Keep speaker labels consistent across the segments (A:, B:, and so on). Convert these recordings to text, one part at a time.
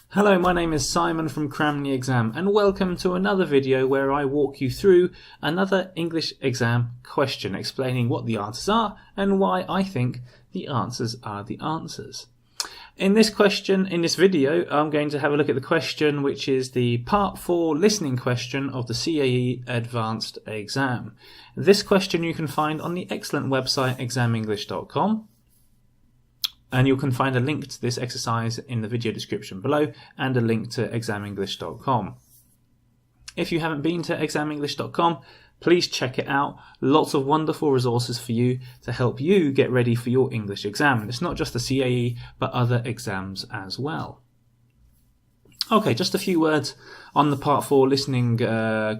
A: Hello, my name is Simon from CramTheExam and welcome to another video where I walk you through another English exam question explaining what the answers are and why I think the answers are the answers. In this video, I'm going to have a look at the question which is the Part 4 listening question of the CAE Advanced Exam. This question you can find on the excellent website examenglish.com. And you can find a link to this exercise in the video description below and a link to examenglish.com. If you haven't been to examenglish.com, please check it out. Lots of wonderful resources for you to help you get ready for your English exam. And it's not just the CAE, but other exams as well. Okay, just a few words on the Part 4 listening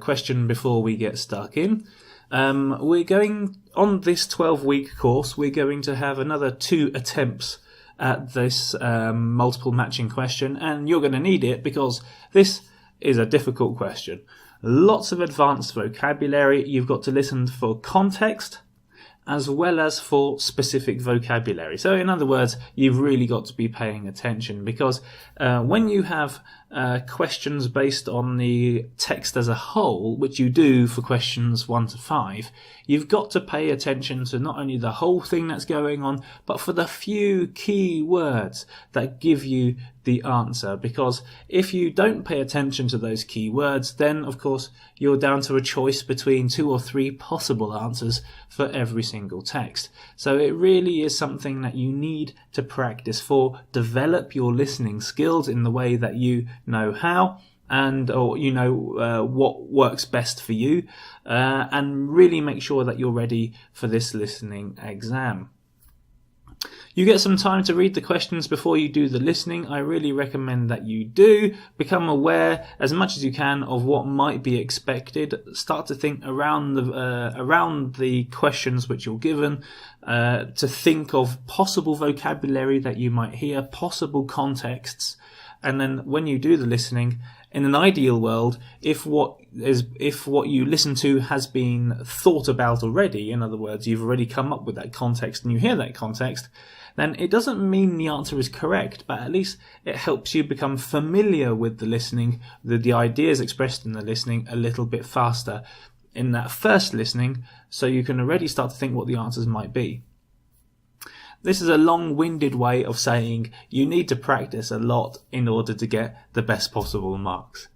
A: question before we get stuck in. We're going on this 12-week course. We're going to have another 2 attempts at this multiple matching question, and you're going to need it because this is a difficult question. Lots of advanced vocabulary. You've got to listen for context as well as for specific vocabulary. So in other words, you've really got to be paying attention because when you have questions based on the text as a whole, which you do for questions 1 to 5, you've got to pay attention to not only the whole thing that's going on, but for the few key words that give you the answer. Because if you don't pay attention to those key words, then of course you're down to a choice between 2 or 3 possible answers for every single text. So it really is something that you need to practice for. Develop your listening skills in the way that you know how or you know what works best for you, and really make sure that you're ready for this listening exam. You get some time to read the questions before you do the listening. I really recommend that you do. Become aware as much as you can of what might be expected. Start to think around the questions which you're given, to think of possible vocabulary that you might hear, possible contexts, and then when you do the listening, in an ideal world, if what you listen to has been thought about already, in other words, you've already come up with that context and you hear that context, then it doesn't mean the answer is correct, but at least it helps you become familiar with the listening, the ideas expressed in the listening a little bit faster in that first listening, so you can already start to think what the answers might be. This is a long-winded way of saying you need to practice a lot in order to get the best possible marks.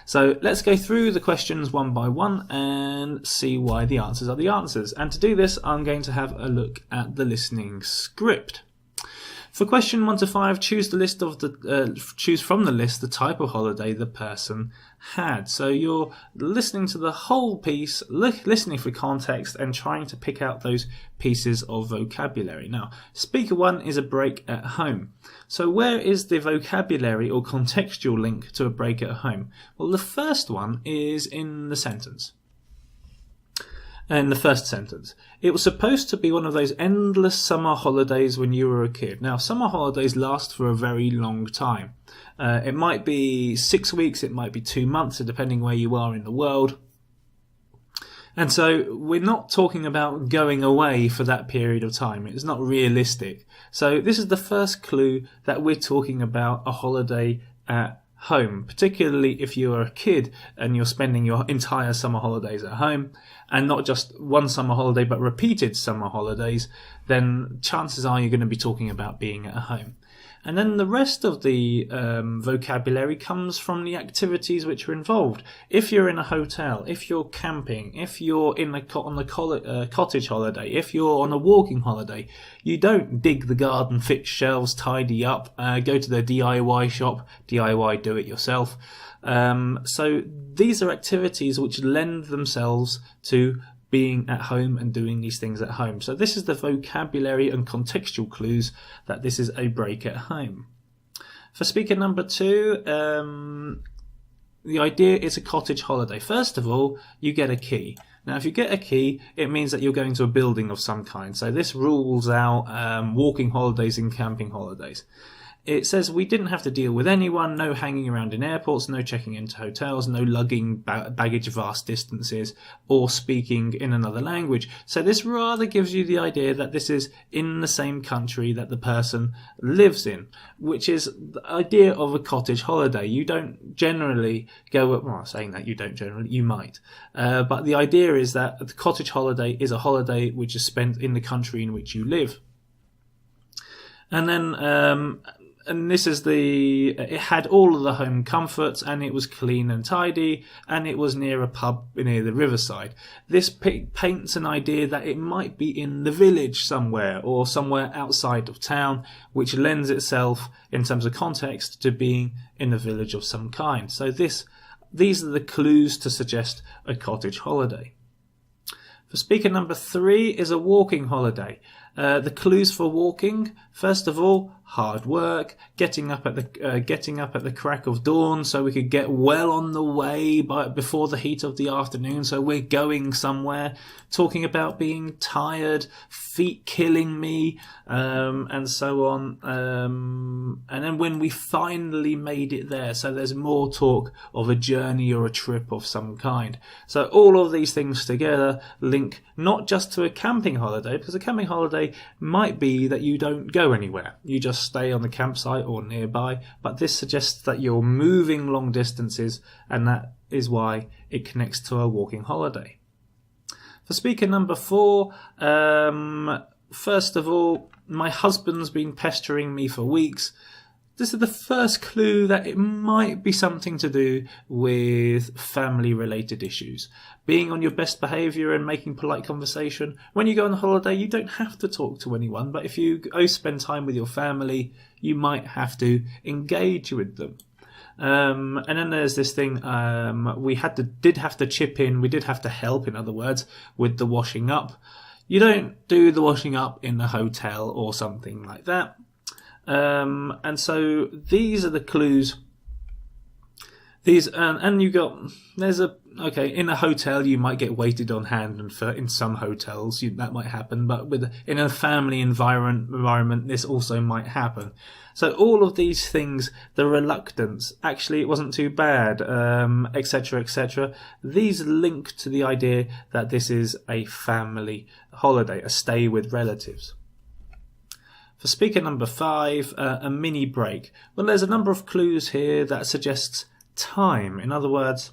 A: So let's go through the questions one by one and see why the answers are the answers. And to do this, I'm going to have a look at the listening script. For question 1 to 5, choose from the list the type of holiday the person had. So you're listening to the whole piece, listening for context and trying to pick out those pieces of vocabulary. Now, speaker 1 is a break at home. So where is the vocabulary or contextual link to a break at home? Well, the first one is in the sentence. In the first sentence, it was supposed to be one of those endless summer holidays when you were a kid. Now, summer holidays last for a very long time. It might be 6 weeks, it might be 2 months, depending where you are in the world. And so we're not talking about going away for that period of time. It's not realistic. So this is the first clue that we're talking about a holiday at home, particularly if you're a kid and you're spending your entire summer holidays at home and not just one summer holiday but repeated summer holidays, then chances are you're going to be talking about being at home. And then the rest of the vocabulary comes from the activities which are involved. If you're in a hotel, if you're camping, if you're on a cottage holiday, if you're on a walking holiday, you don't dig the garden, fix shelves, tidy up, go to the DIY shop, DIY do it yourself. So these are activities which lend themselves to being at home and doing these things at home. So this is the vocabulary and contextual clues that this is a break at home. For speaker number 2, the idea is a cottage holiday. First of all, you get a key. Now, if you get a key, it means that you're going to a building of some kind. So this rules out walking holidays and camping holidays. it says we didn't have to deal with anyone, no hanging around in airports, no checking into hotels, no lugging baggage vast distances, or speaking in another language. So this rather gives you the idea that this is in the same country that the person lives in, which is the idea of a cottage holiday. You don't generally go, well, saying that you don't generally, you might. But the idea is that the cottage holiday is a holiday which is spent in the country in which you live. And then, and this is it had all of the home comforts, and it was clean and tidy, and it was near a pub near the riverside. This paints an idea that it might be in the village somewhere, or somewhere outside of town, which lends itself, in terms of context, to being in a village of some kind. So these are the clues to suggest a cottage holiday. For speaker number 3 is a walking holiday. The clues for walking: first of all, hard work, getting up at the crack of dawn, so we could get well on the way before the heat of the afternoon. So we're going somewhere. Talking about being tired, feet killing me, and so on. And then when we finally made it there, so there's more talk of a journey or a trip of some kind. So all of these things together link not just to a camping holiday, because a camping holiday might be that you don't go anywhere. You just stay on the campsite or nearby, but this suggests that you're moving long distances, and that is why it connects to a walking holiday. For speaker number 4, first of all, my husband's been pestering me for weeks. This is the first clue that it might be something to do with family-related issues. Being on your best behaviour and making polite conversation. When you go on holiday, you don't have to talk to anyone, but if you go spend time with your family, you might have to engage with them. And then there's this thing, we did have to chip in, we did have to help, in other words, with the washing up. You don't do the washing up in a hotel or something like that. And so these are the clues. These, and you got, in a hotel you might get waited on hand, and in some hotels that might happen, but in a family environment this also might happen. So all of these things, the reluctance, actually it wasn't too bad, etc., etc. These link to the idea that this is a family holiday, a stay with relatives. For speaker number 5, a mini break. Well, there's a number of clues here that suggests time. In other words,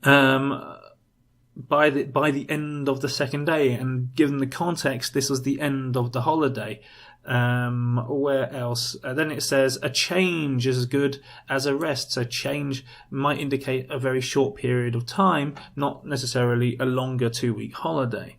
A: by the end of the second day, and given the context, this was the end of the holiday. Where else? Then it says a change is as good as a rest. So change might indicate a very short period of time, not necessarily a longer 2-week holiday.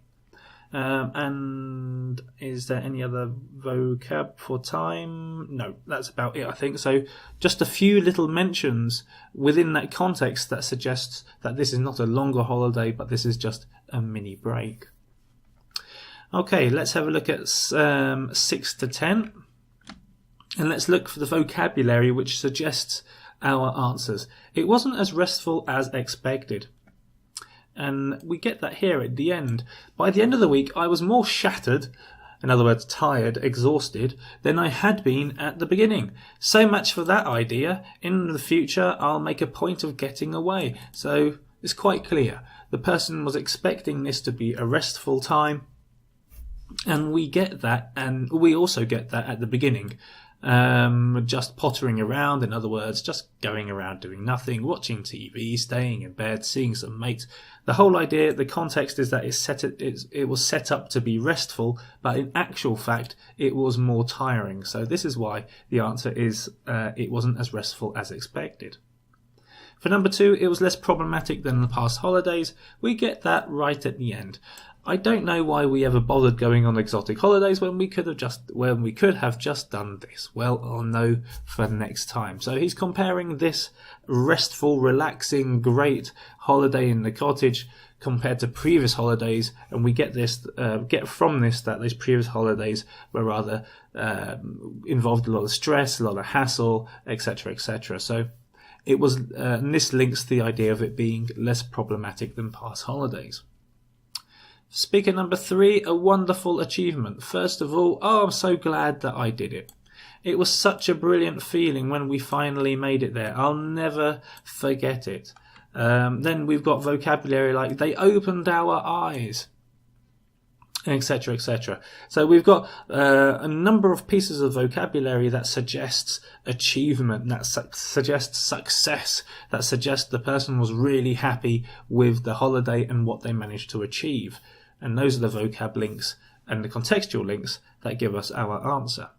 A: And is there any other vocab for time? No, that's about it, I think. So just a few little mentions within that context that suggests that this is not a longer holiday, but this is just a mini break. Okay, let's have a look at 6 to 10. And let's look for the vocabulary which suggests our answers. It wasn't as restful as expected. And we get that here at the end. By the end of the week, I was more shattered, in other words, tired, exhausted, than I had been at the beginning. So much for that idea. In the future, I'll make a point of getting away. So it's quite clear. The person was expecting this to be a restful time, and we get that, and we also get that at the beginning. Just pottering around, in other words, just going around doing nothing, watching TV, staying in bed, seeing some mates. The whole idea, the context is that it was set up to be restful, but in actual fact, it was more tiring. So this is why the answer is it wasn't as restful as expected. For number 2, it was less problematic than the past holidays. We get that right at the end. I don't know why we ever bothered going on exotic holidays when we could have just done this. Well, I'll know for next time. So he's comparing this restful, relaxing, great holiday in the cottage compared to previous holidays, and we get from this that those previous holidays were rather involved a lot of stress, a lot of hassle, etc., etc. So it was, and this links the idea of it being less problematic than past holidays. Speaker number 3, a wonderful achievement. First of all, I'm so glad that I did it. It was such a brilliant feeling when we finally made it there. I'll never forget it. Then we've got vocabulary like they opened our eyes, etc., etc. So we've got a number of pieces of vocabulary that suggests achievement, that suggests success, that suggests the person was really happy with the holiday and what they managed to achieve. And those are the vocab links and the contextual links that give us our answer.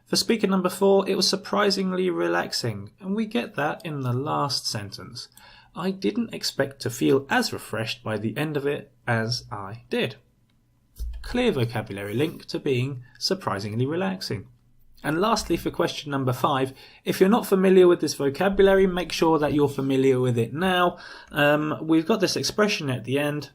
A: For speaker number 4, it was surprisingly relaxing, and we get that in the last sentence. I didn't expect to feel as refreshed by the end of it as I did. Clear vocabulary link to being surprisingly relaxing. And lastly, for question number 5, if you're not familiar with this vocabulary, make sure that you're familiar with it now. We've got this expression at the end.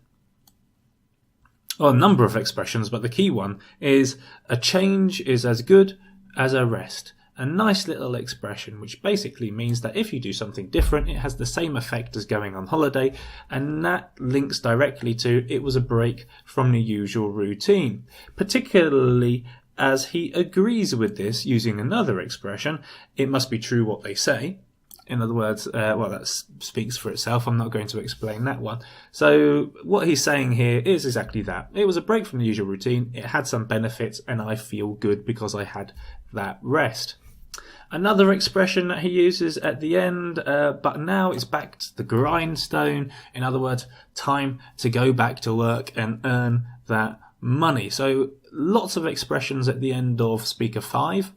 A: Well, a number of expressions, but the key one is a change is as good as a rest. A nice little expression which basically means that if you do something different, it has the same effect as going on holiday, and that links directly to it was a break from the usual routine, particularly as he agrees with this using another expression, it must be true what they say. In other words, that speaks for itself. I'm not going to explain that one. So what he's saying here is exactly that. It was a break from the usual routine. It had some benefits and I feel good because I had that rest. Another expression that he uses at the end, but now it's back to the grindstone. In other words, time to go back to work and earn that money. So lots of expressions at the end of speaker 5.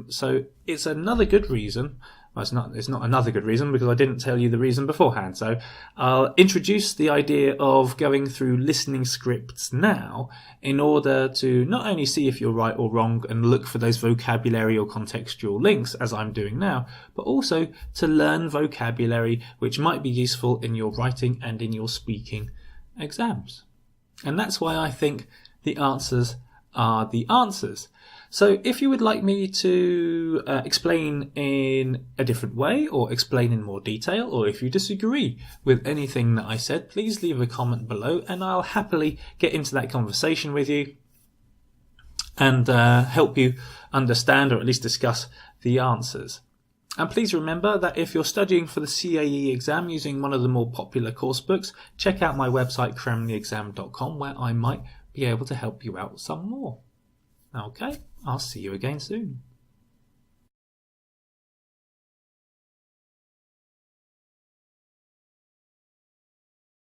A: So it's another good reason. Well, it's not another good reason because I didn't tell you the reason beforehand. So I'll introduce the idea of going through listening scripts now in order to not only see if you're right or wrong and look for those vocabulary or contextual links as I'm doing now, but also to learn vocabulary which might be useful in your writing and in your speaking exams. And that's why I think the answers are the answers. So if you would like me to explain in a different way or explain in more detail, or if you disagree with anything that I said, please leave a comment below and I'll happily get into that conversation with you and help you understand or at least discuss the answers. And please remember that if you're studying for the CAE exam using one of the more popular course books, check out my website CramTheExam.com where I might be able to help you out some more. Okay, I'll see you again soon.